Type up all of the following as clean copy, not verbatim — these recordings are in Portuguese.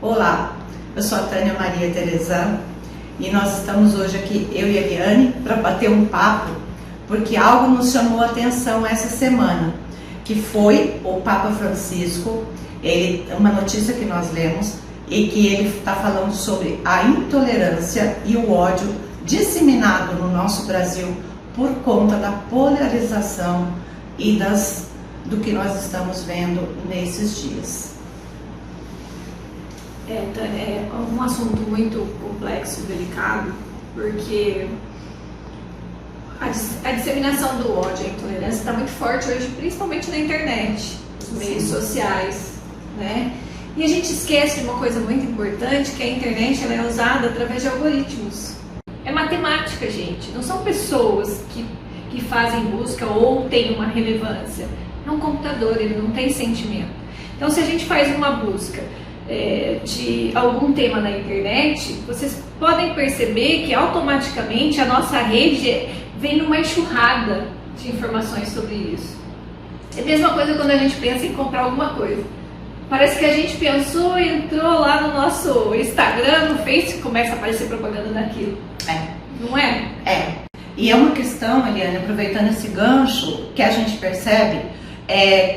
Olá, eu sou a Tânia Maria Teresa e nós estamos hoje aqui, eu e a Eliane, para bater um papo, porque algo nos chamou a atenção essa semana, que foi o Papa Francisco, uma notícia que nós lemos, e que ele está falando sobre a intolerância e o ódio disseminado no nosso Brasil por conta da polarização e do que nós estamos vendo nesses dias. Tânia, é um assunto muito complexo e delicado, porque a disseminação do ódio e a intolerância está muito forte hoje, principalmente na internet, nos meios sociais, né? E a gente esquece de uma coisa muito importante, que a internet ela é usada através de algoritmos. É matemática, gente, não são pessoas que fazem busca ou têm uma relevância. É um computador, ele não tem sentimento. Então, se a gente faz uma busca de algum tema na internet, vocês podem perceber que automaticamente a nossa rede vem numa enxurrada de informações sobre isso. É a mesma coisa quando a gente pensa em comprar alguma coisa. Parece que a gente pensou, entrou lá no nosso Instagram, no Face, e começa a aparecer propaganda daquilo. Não é? E é uma questão, Eliane, aproveitando esse gancho, que a gente percebe,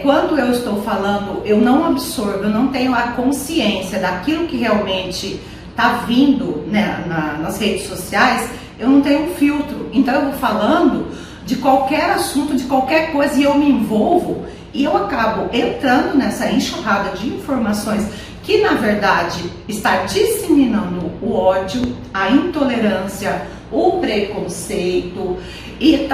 quando eu estou falando, eu não absorvo, eu não tenho a consciência daquilo que realmente está vindo, né, nas redes sociais, eu não tenho um filtro. Então eu vou falando de qualquer assunto, de qualquer coisa, e eu me envolvo, e eu acabo entrando nessa enxurrada de informações que, na verdade, está disseminando o ódio, a intolerância, o preconceito, e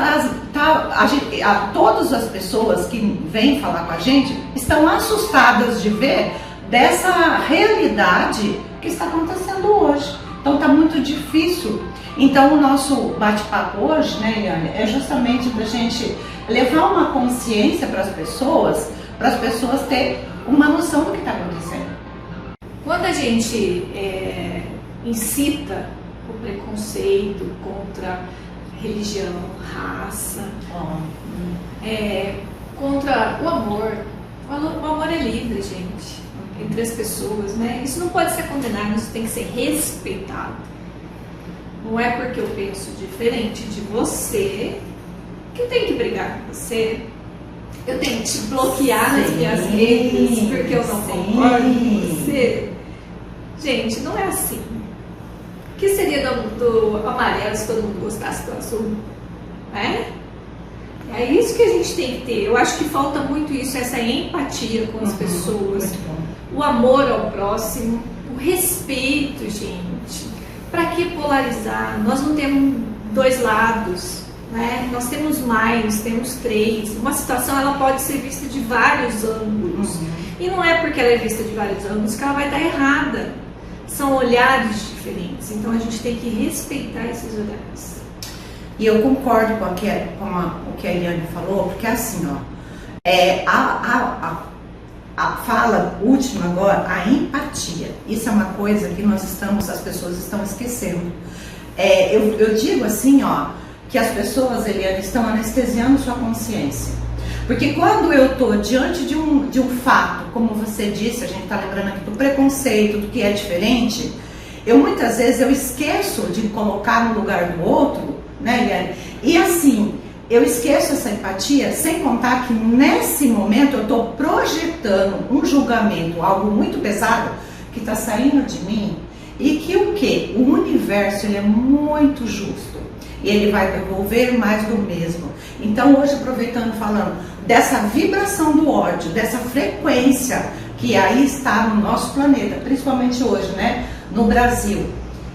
todas as pessoas que vêm falar com a gente estão assustadas de ver dessa realidade que está acontecendo hoje. Então está muito difícil. Então o nosso bate-papo hoje, né, Eliane, é justamente para a gente levar uma consciência para as pessoas terem uma noção do que está acontecendo. Quando a gente incita o preconceito contra religião, raça, contra o amor é livre, gente, entre as pessoas, né? Isso não pode ser condenado, isso tem que ser respeitado. Não é porque eu penso diferente de você que eu tenho que brigar com você, eu tenho que te bloquear nas minhas redes porque eu não concordo com você. Gente, não é assim. O que seria do amarelo se todo mundo gostasse do azul? É isso que a gente tem que ter. Eu acho que falta muito isso, essa empatia com as pessoas, o amor ao próximo, o respeito, gente. Para que polarizar? Nós não temos dois lados, né? Nós temos mais, temos três. Uma situação ela pode ser vista de vários ângulos. E não é porque ela é vista de vários ângulos que ela vai estar errada. São olhares diferentes, então a gente tem que respeitar esses olhares. E eu concordo com o que a Eliane falou, porque assim, a fala última agora, a empatia, isso é uma coisa que as pessoas estão esquecendo. Eu digo assim, que as pessoas, Eliane, estão anestesiando sua consciência. Porque quando eu estou diante de um fato, como você disse, a gente está lembrando aqui do preconceito, do que é diferente, muitas vezes eu esqueço de colocar no lugar do outro, né, Eliane? E assim, eu esqueço essa empatia, sem contar que nesse momento eu estou projetando um julgamento, algo muito pesado, que está saindo de mim, e que o universo ele é muito justo. E ele vai devolver mais do mesmo. Então hoje, aproveitando, falando dessa vibração do ódio, dessa frequência que aí está no nosso planeta, principalmente hoje, né, no Brasil,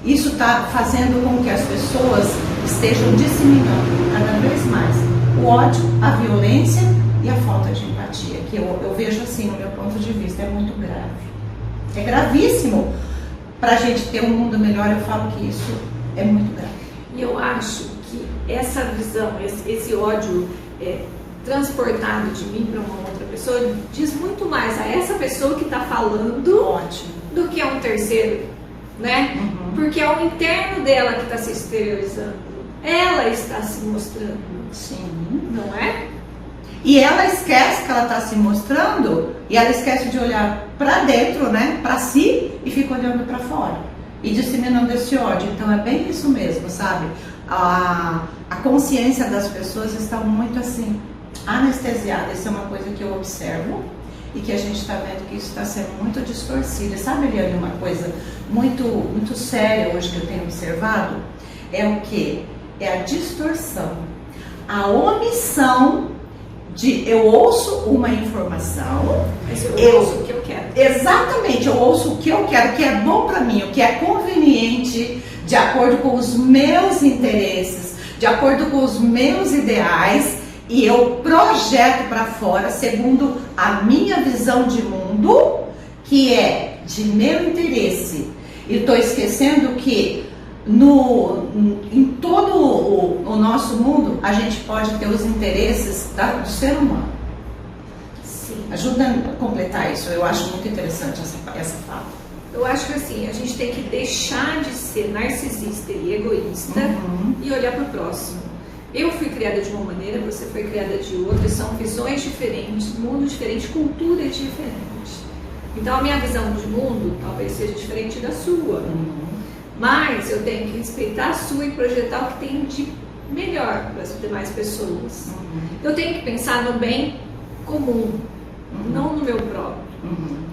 isso está fazendo com que as pessoas estejam disseminando cada vez mais o ódio, a violência e a falta de empatia, que eu vejo assim, no meu ponto de vista, é muito grave. É gravíssimo. Para a gente ter um mundo melhor, eu falo que isso é muito grave. E eu acho que essa visão, esse ódio transportado de mim para uma outra pessoa, diz muito mais a essa pessoa que está falando do que a um terceiro, né? Porque é o interno dela que está se exteriorizando. Ela está se mostrando. Sim. Não é? E ela esquece que ela está se mostrando e ela esquece de olhar para dentro, né? Para si, e fica olhando para fora e disseminando esse ódio. Então é bem isso mesmo, sabe? A consciência das pessoas está muito assim, anestesiada. Isso é uma coisa que eu observo e que a gente está vendo que isso está sendo muito distorcido. Sabe, Eliane, uma coisa muito séria hoje que eu tenho observado? É o quê? É a distorção, a omissão de eu ouço uma informação, mas eu ouço o que eu quero. Exatamente, eu ouço o que eu quero, o que é bom para mim, o que é conveniente, de acordo com os meus interesses, de acordo com os meus ideais, e eu projeto para fora segundo a minha visão de mundo, que é de meu interesse. E estou esquecendo que em todo o nosso mundo a gente pode ter os interesses do ser humano. Sim. Ajuda a completar isso, eu acho muito interessante essa fala. Eu acho que assim, a gente tem que deixar de ser narcisista e egoísta e olhar para o próximo. Eu fui criada de uma maneira, você foi criada de outra, são visões diferentes, mundo diferente, cultura diferente. Então a minha visão de mundo talvez seja diferente da sua. Mas eu tenho que respeitar a sua e projetar o que tem de melhor para as demais pessoas. Eu tenho que pensar no bem comum, não no meu próprio.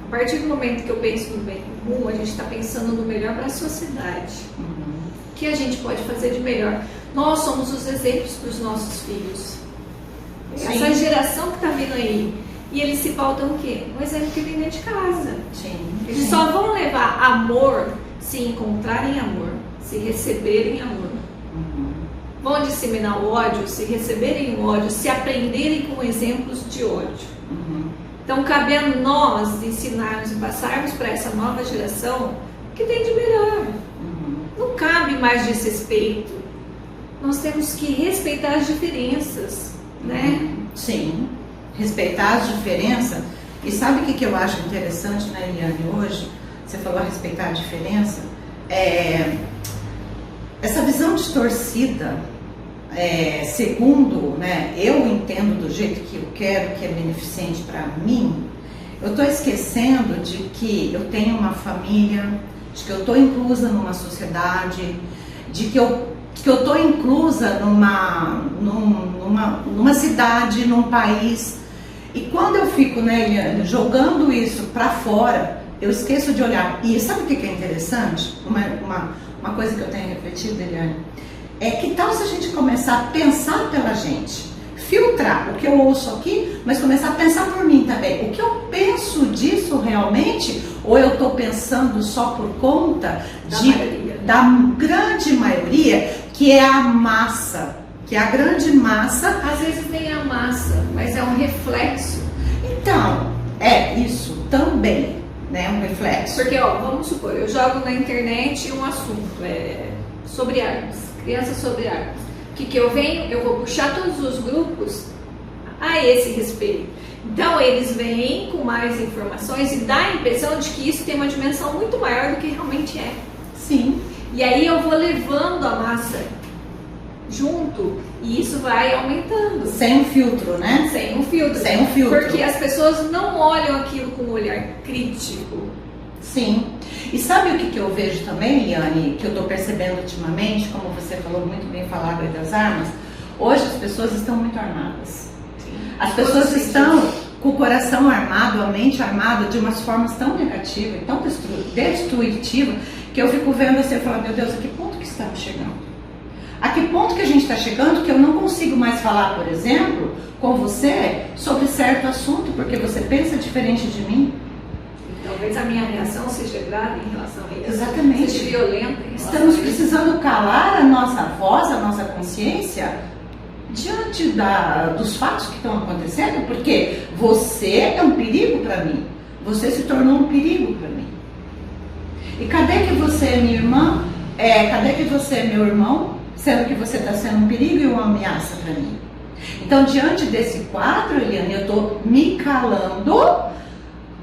A partir do momento que eu penso no bem comum, a gente está pensando no melhor para a sociedade. O que a gente pode fazer de melhor? Nós somos os exemplos para os nossos filhos. Sim. Essa geração que está vindo aí. E eles se pautam o quê? O exemplo que vem dentro de casa. Sim. Eles só vão levar amor se encontrarem amor, se receberem amor. Vão disseminar o ódio se receberem o ódio, se aprenderem com exemplos de ódio. Então cabe a nós ensinarmos e passarmos para essa nova geração o que tem de melhor. Não cabe mais desrespeito. Nós temos que respeitar as diferenças, né? Sim, respeitar as diferenças. E sabe o que eu acho interessante, né, Eliane, hoje? Você falou a respeitar a diferença. Essa visão distorcida, segundo, né, eu entendo do jeito que eu quero, que é beneficente para mim, eu estou esquecendo de que eu tenho uma família, de que eu estou inclusa numa sociedade, de que eu estou inclusa numa cidade, num país. E quando eu fico, né, Eliane, jogando isso para fora, eu esqueço de olhar. E sabe o que é interessante? Uma coisa que eu tenho refletido, Eliane, é que tal se a gente começar a pensar pela gente, filtrar o que eu ouço aqui, mas começar a pensar por mim também. O que eu penso disso realmente, ou eu estou pensando só por conta da grande maioria, que é a massa, que é a grande massa. Às vezes nem a massa, mas é um reflexo. Então, é isso também, né, um reflexo. Porque, vamos supor, eu jogo na internet um assunto, sobre armas, crianças sobre armas. O que eu venho? Eu vou puxar todos os grupos a esse respeito. Então, eles vêm com mais informações e dá a impressão de que isso tem uma dimensão muito maior do que realmente é. Sim. E aí eu vou levando a massa junto e isso vai aumentando. Sem um filtro, né? Sem um filtro. Sem um filtro. Porque as pessoas não olham aquilo com um olhar crítico. Sim. E sabe o que eu vejo também, Eliane, que eu estou percebendo ultimamente, como você falou muito bem, falar das armas, hoje as pessoas estão muito armadas. Sim. As pessoas estão com o coração armado, a mente armada de umas formas tão negativas, tão destrutivas, que eu fico vendo assim e falo, meu Deus, a que ponto que estamos chegando? A que ponto que a gente está chegando que eu não consigo mais falar, por exemplo, com você sobre certo assunto, porque você pensa diferente de mim? Talvez a minha reação seja grave em relação a isso. Exatamente. Seja violenta. Estamos precisando calar a nossa voz, a nossa consciência diante dos fatos que estão acontecendo, porque você é um perigo para mim. Você se tornou um perigo para mim. E cadê que você é minha irmã? Cadê que você é meu irmão? Sendo que você está sendo um perigo e uma ameaça para mim. Então, diante desse quadro, Eliane, eu estou me calando,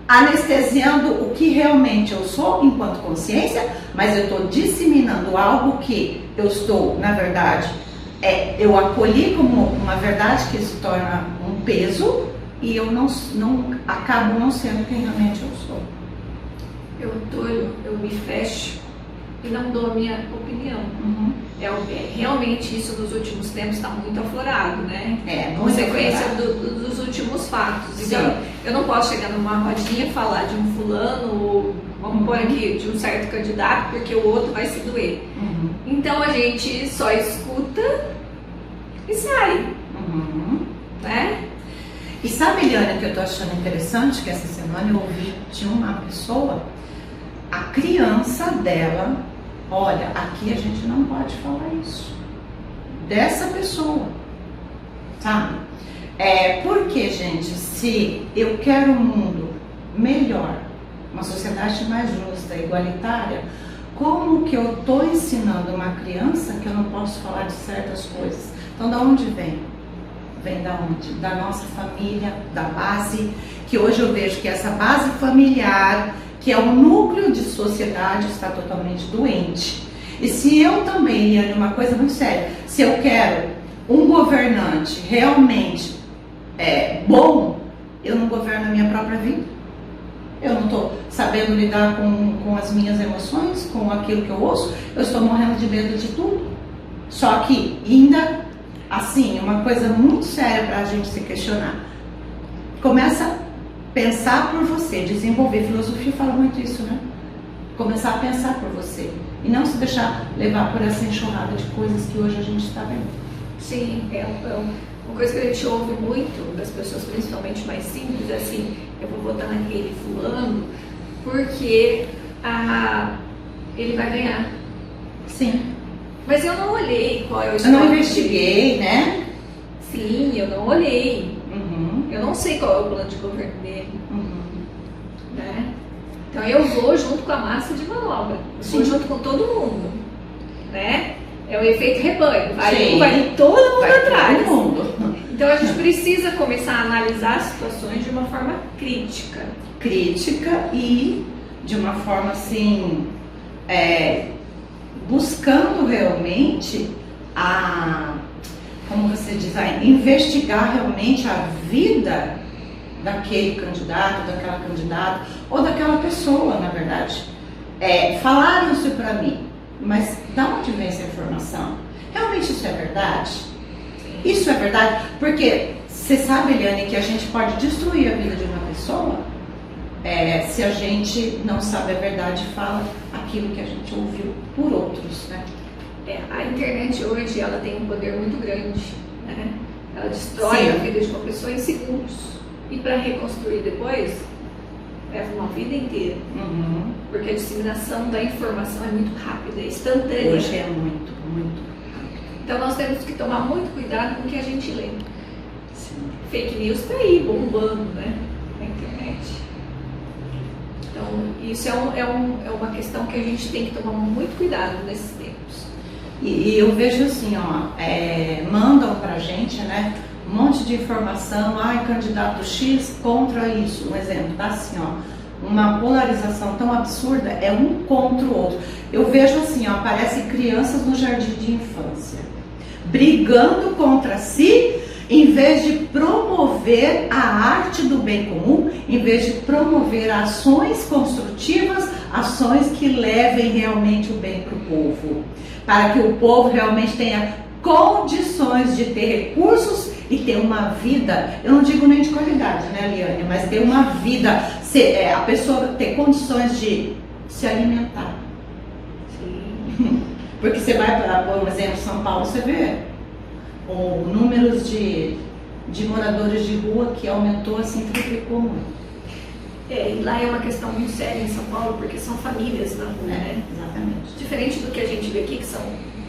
anestesiando o que realmente eu sou enquanto consciência, mas eu estou disseminando algo que eu estou, na verdade, eu acolhi como uma verdade que se torna um peso e eu acabo não sendo quem realmente eu sou. eu me fecho e não dou a minha opinião. Uhum. Realmente isso nos últimos tempos está muito aflorado, né? Consequência dos últimos fatos. Sim. Então, eu não posso chegar numa rodinha e falar de um fulano, ou vamos pôr aqui, de um certo candidato, porque o outro vai se doer. Uhum. Então a gente só escuta e sai, né? E sabe, Eliane, que eu tô achando interessante, que essa semana eu ouvi de uma pessoa, a criança dela, olha, aqui a gente não pode falar isso, dessa pessoa, sabe? Porque, gente, se eu quero um mundo melhor, uma sociedade mais justa, igualitária, como que eu tô ensinando uma criança que eu não posso falar de certas coisas? Então, da onde vem? Vem da onde? Da nossa família, da base, que hoje eu vejo que essa base familiar, que é o núcleo de sociedade, está totalmente doente. E se eu também, Eliane, uma coisa muito séria, se eu quero um governante realmente bom, eu não governo a minha própria vida. Eu não estou sabendo lidar com as minhas emoções, com aquilo que eu ouço, eu estou morrendo de medo de tudo. Só que ainda assim, uma coisa muito séria para a gente se questionar. Começa a pensar por você, desenvolver. Filosofia fala muito isso, né? Começar a pensar por você e não se deixar levar por essa enxurrada de coisas que hoje a gente está vendo. Sim, uma coisa que a gente ouve muito das pessoas, principalmente mais simples, é assim: eu vou votar naquele fulano porque ele vai ganhar. Sim. Mas eu não olhei qual é o Eu não investiguei, né? Sim, eu não olhei. Uhum. Eu não sei qual é o plano de governo dele. Uhum. Né? Então eu vou junto com a massa de manobra. Eu vou junto com todo mundo. Né? É o efeito rebanho. Vai todo mundo atrás. Todo mundo. Então a gente precisa começar a analisar as situações de uma forma crítica. Crítica e de uma forma assim, buscando realmente como você diz, investigar realmente a vida daquele candidato, daquela candidata ou daquela pessoa, na verdade. Falaram isso para mim, mas da onde vem essa informação? Realmente isso é verdade? Isso é verdade? Porque você sabe, Eliane, que a gente pode destruir a vida de uma pessoa se a gente não sabe a verdade e fala aquilo que a gente ouviu por outros, né? A internet hoje, ela tem um poder muito grande, né? Ela destrói a vida de uma pessoa em segundos. E para reconstruir depois, leva uma vida inteira. Uhum. Porque a disseminação da informação é muito rápida, é instantânea. Hoje é muito, muito. Então nós temos que tomar muito cuidado com o que a gente lê. Sim. Fake news está aí, bombando, né? Na internet. Então, isso é uma questão que a gente tem que tomar muito cuidado nesses tempos. E eu vejo assim, mandam pra gente, né, um monte de informação, candidato X contra isso, um exemplo, tá assim, uma polarização tão absurda, é um contra o outro. Eu vejo assim, aparecem crianças no jardim de infância, brigando contra si, em vez de promover a arte do bem comum, em vez de promover ações construtivas, ações que levem realmente o bem para o povo, para que o povo realmente tenha condições de ter recursos e ter uma vida, eu não digo nem de qualidade, né, Eliane, mas ter uma vida, a pessoa ter condições de se alimentar. Sim. Porque você vai para, por exemplo, São Paulo, você vê números de moradores de rua que aumentou, assim, triplicou muito. E lá é uma questão muito séria em São Paulo, porque são famílias na rua, né? Exatamente. Diferente do que a gente vê aqui, que são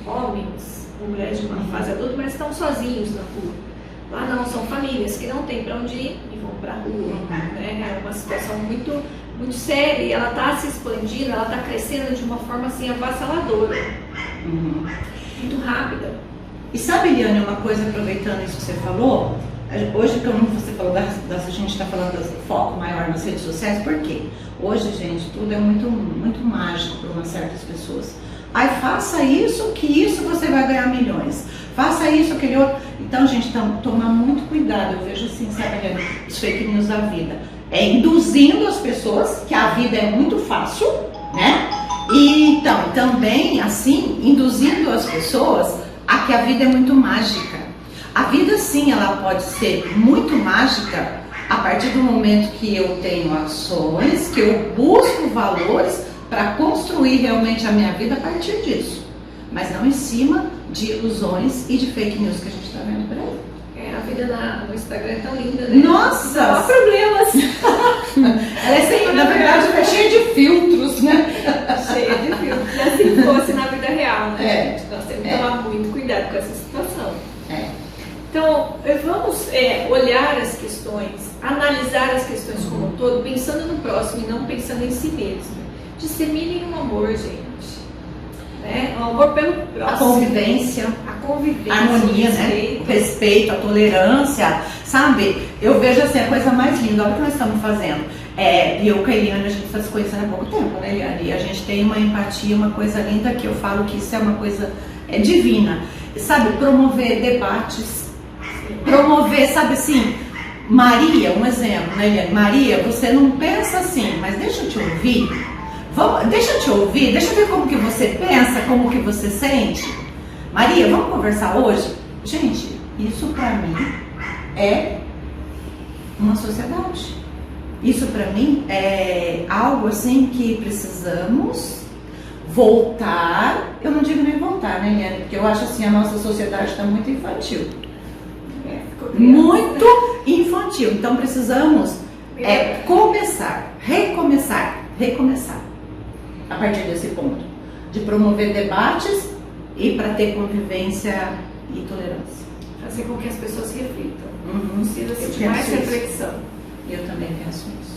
homens, mulheres de uma fase adulta, mas estão sozinhos na rua. Lá não, são famílias que não têm para onde ir e vão para a rua, né? É uma situação muito, muito séria e ela está se expandindo, ela está crescendo de uma forma assim avassaladora, muito rápida. E sabe, Eliane, uma coisa, aproveitando isso que você falou, hoje que você falou, a gente está falando do foco maior nas redes sociais, por quê? Hoje, gente, tudo é muito, muito mágico para umas certas pessoas. Faça isso, que isso você vai ganhar milhões. Faça isso, aquele outro. Então, gente, tomar muito cuidado. Eu vejo assim, sabe, os fake news da vida. induzindo as pessoas que a vida é muito fácil, né? E então, também, assim, induzindo as pessoas a que a vida é muito mágica. A vida, sim, ela pode ser muito mágica a partir do momento que eu tenho ações, que eu busco valores para construir realmente a minha vida a partir disso. Mas não em cima de ilusões e de fake news que a gente está vendo por aí. A vida no Instagram é tão linda, né? Nossa! Não há problemas. Ela é sempre, na verdade, é cheia de filtros, né? Cheia de filtros. E assim fosse na vida real, né? É. Nós temos que tomar muito cuidado com essa situação. É. Então, vamos olhar as questões, analisar as questões como um todo, pensando no próximo e não pensando em si mesmo. Disseminem um amor, gente. Né? Um amor pelo próximo. A convivência, a harmonia, né? O respeito, a tolerância, sabe? Eu vejo assim, a coisa mais linda, olha o que nós estamos fazendo. E eu com a Eliane, a gente está se conhecendo há pouco tempo, né, Eliane? E a gente tem uma empatia, uma coisa linda, que eu falo que isso é uma coisa divina. Sabe, promover debates, promover, sabe assim, Maria, um exemplo, né, Eliane? Maria, você não pensa assim, mas deixa eu te ouvir. Deixa eu te ouvir, deixa eu ver como que você pensa, como que você sente. Maria, vamos conversar hoje? Gente, isso pra mim é uma sociedade. Isso pra mim é algo assim que precisamos voltar. Eu não digo nem voltar, né, Eliane? Porque eu acho assim, a nossa sociedade está muito infantil. Muito infantil. Então precisamos começar, recomeçar. A partir desse ponto, de promover debates e para ter convivência e tolerância. Fazer com que as pessoas reflitam. Uhum. Precisa de mais reflexão. Eu também penso isso.